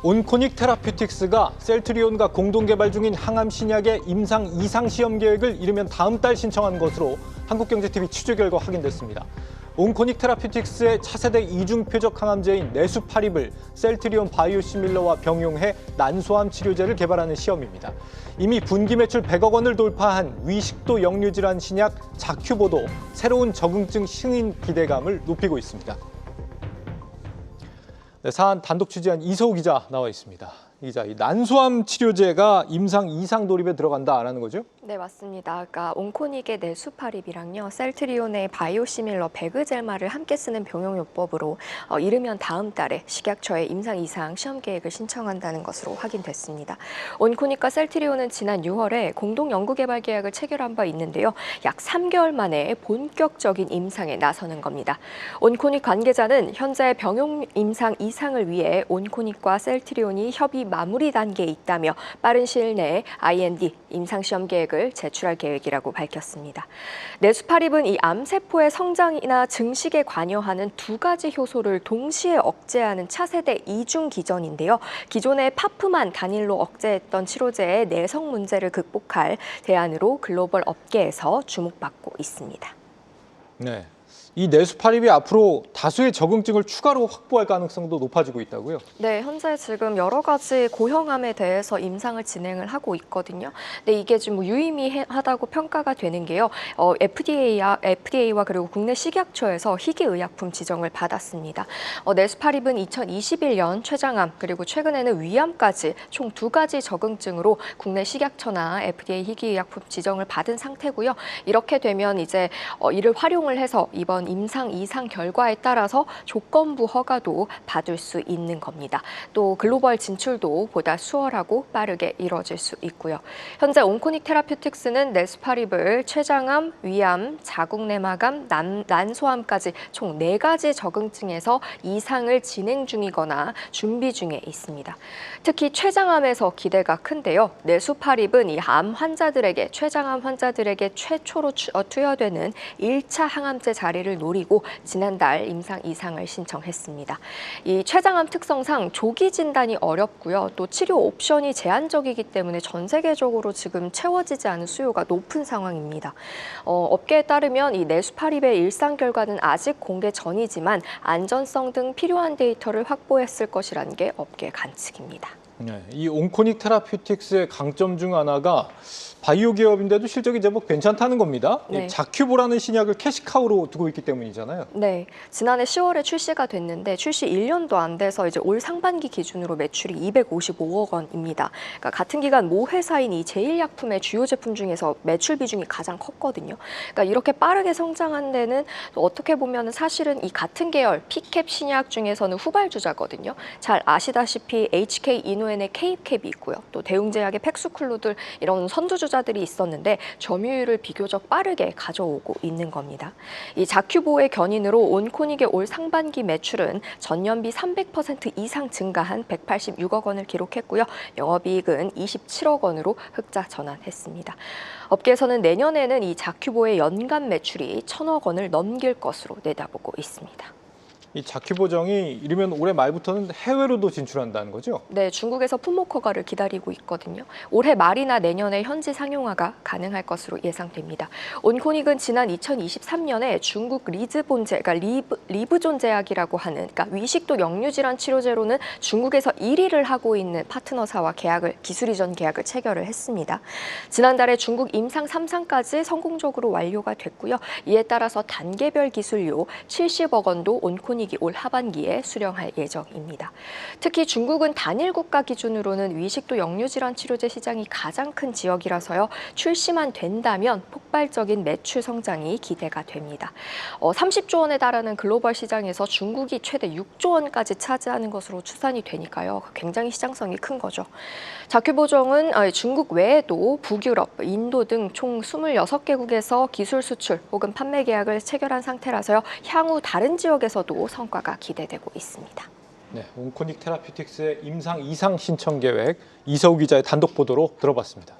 온코닉 테라퓨틱스가 셀트리온과 공동 개발 중인 항암 신약의 임상 2상 시험 계획을 이르면 다음 달 신청한 것으로 한국경제TV 취재 결과 확인됐습니다. 온코닉 테라퓨틱스의 차세대 이중 표적 항암제인 네수파립을 셀트리온 바이오시밀러와 병용해 난소암 치료제를 개발하는 시험입니다. 이미 분기 매출 100억 원을 돌파한 위식도 역류 질환 신약 자큐보도 새로운 적응증 승인 기대감을 높이고 있습니다. 네, 사안 단독 취재한 이서우 기자 나와 있습니다. 이 기자, 이 난소암 치료제가 임상 2상 돌입에 들어간다라는 거죠? 네, 맞습니다. 그러니까 온코닉의 네수파립이랑요, 셀트리온의 바이오시밀러 베그젤마를 함께 쓰는 병용요법으로 이르면 다음 달에 식약처에 임상 2상 시험 계획을 신청한다는 것으로 확인됐습니다. 온코닉과 셀트리온은 지난 6월에 공동 연구개발 계약을 체결한 바 있는데요. 약 3개월 만에 본격적인 임상에 나서는 겁니다. 온코닉 관계자는 현재 병용 임상 2상을 위해 온코닉과 셀트리온이 협의 마무리 단계에 있다며 빠른 시일 내에 IND 임상시험 계획을 제출할 계획이라고 밝혔습니다. 네수파립은 이 암세포의 성장이나 증식에 관여하는 두 가지 효소를 동시에 억제하는 차세대 이중 기전인데요. 기존의 파프만 단일로 억제했던 치료제의 내성 문제를 극복할 대안으로 글로벌 업계에서 주목받고 있습니다. 네. 이 네수파립이 앞으로 다수의 적응증을 추가로 확보할 가능성도 높아지고 있다고요? 네, 현재 지금 여러 가지 고형암에 대해서 임상을 진행을 하고 있거든요. 근데 이게 좀 유의미하다고 평가가 되는 게요. FDA와 그리고 국내 식약처에서 희귀의약품 지정을 받았습니다. 네수파립은 2021년 췌장암 그리고 최근에는 위암까지 총 두 가지 적응증으로 국내 식약처나 FDA 희귀의약품 지정을 받은 상태고요. 이렇게 되면 이제 이를 활용을 해서 이번 임상 2상 결과에 따라서 조건부 허가도 받을 수 있는 겁니다. 또 글로벌 진출도 보다 수월하고 빠르게 이루어질 수 있고요. 현재 온코닉 테라퓨틱스는 네수파립을 췌장암, 위암, 자궁내막암, 난소암까지 총 4가지 적응증에서 2상을 진행 중이거나 준비 중에 있습니다. 특히 췌장암에서 기대가 큰데요. 네수파립은 이 암 환자들에게, 췌장암 환자들에게 최초로 투여되는 1차 항암제 자리를 노리고 지난달 임상 2상을 신청했습니다. 이 췌장암 특성상 조기 진단이 어렵고요. 또 치료 옵션이 제한적이기 때문에 전 세계적으로 지금 채워지지 않은 수요가 높은 상황입니다. 업계에 따르면 이 네수파립의 일상 결과는 아직 공개 전이지만 안전성 등 필요한 데이터를 확보했을 것이라는 게 업계 관측입니다. 네, 이 온코닉 테라퓨틱스의 강점 중 하나가 바이오 기업인데도 실적이 제법 괜찮다는 겁니다. 네. 자큐보라는 신약을 캐시카우로 두고 있기 때문이잖아요. 네, 지난해 10월에 출시가 됐는데 출시 1년도 안 돼서 이제 올 상반기 기준으로 매출이 255억 원입니다. 그러니까 같은 기간 모 회사인 이 제일약품의 주요 제품 중에서 매출 비중이 가장 컸거든요. 그러니까 이렇게 빠르게 성장한 데는 어떻게 보면 사실은 이 같은 계열 피캡 신약 중에서는 후발주자거든요. 잘 아시다시피 HK 이노엔의 K캡이 있고요. 또 대웅제약의 팩수클루들 이런 선두주자들이 있었는데 점유율을 비교적 빠르게 가져오고 있는 겁니다. 이 자큐보의 견인으로 온코닉의 올 상반기 매출은 전년비 300% 이상 증가한 186억 원을 기록했고요. 영업이익은 27억 원으로 흑자 전환했습니다. 업계에서는 내년에는 이 자큐보의 연간 매출이 1,000억 원을 넘길 것으로 내다보고 있습니다. 이 자큐보정이 이르면 올해 말부터는 해외로도 진출한다는 거죠? 네, 중국에서 품목 허가를 기다리고 있거든요. 올해 말이나 내년에 현지 상용화가 가능할 것으로 예상됩니다. 온코닉은 지난 2023년에 중국 그러니까 리브존 제약이라고 하는 그러니까 위식도 역류질환 치료제로는 중국에서 1위를 하고 있는 파트너사와 기술 이전 계약을 체결을 했습니다. 지난달에 중국 임상 3상까지 성공적으로 완료가 됐고요. 이에 따라서 단계별 기술료 70억 원도 온코닉 올 하반기에 수령할 예정입니다. 특히 중국은 단일 국가 기준으로는 위식도 역류질환 치료제 시장이 가장 큰 지역이라서요. 출시만 된다면 폭발적인 매출 성장이 기대가 됩니다. 30조 원에 달하는 글로벌 시장에서 중국이 최대 6조 원까지 차지하는 것으로 추산이 되니까요. 굉장히 시장성이 큰 거죠. 자큐보정은 중국 외에도 북유럽, 인도 등 총 26개국에서 기술 수출 혹은 판매 계약을 체결한 상태라서요. 향후 다른 지역에서도 성과가 기대되고 있습니다. 네, 온코닉 테라퓨틱스의 임상 2상 신청 계획 이서우 기자의 단독 보도로 들어봤습니다.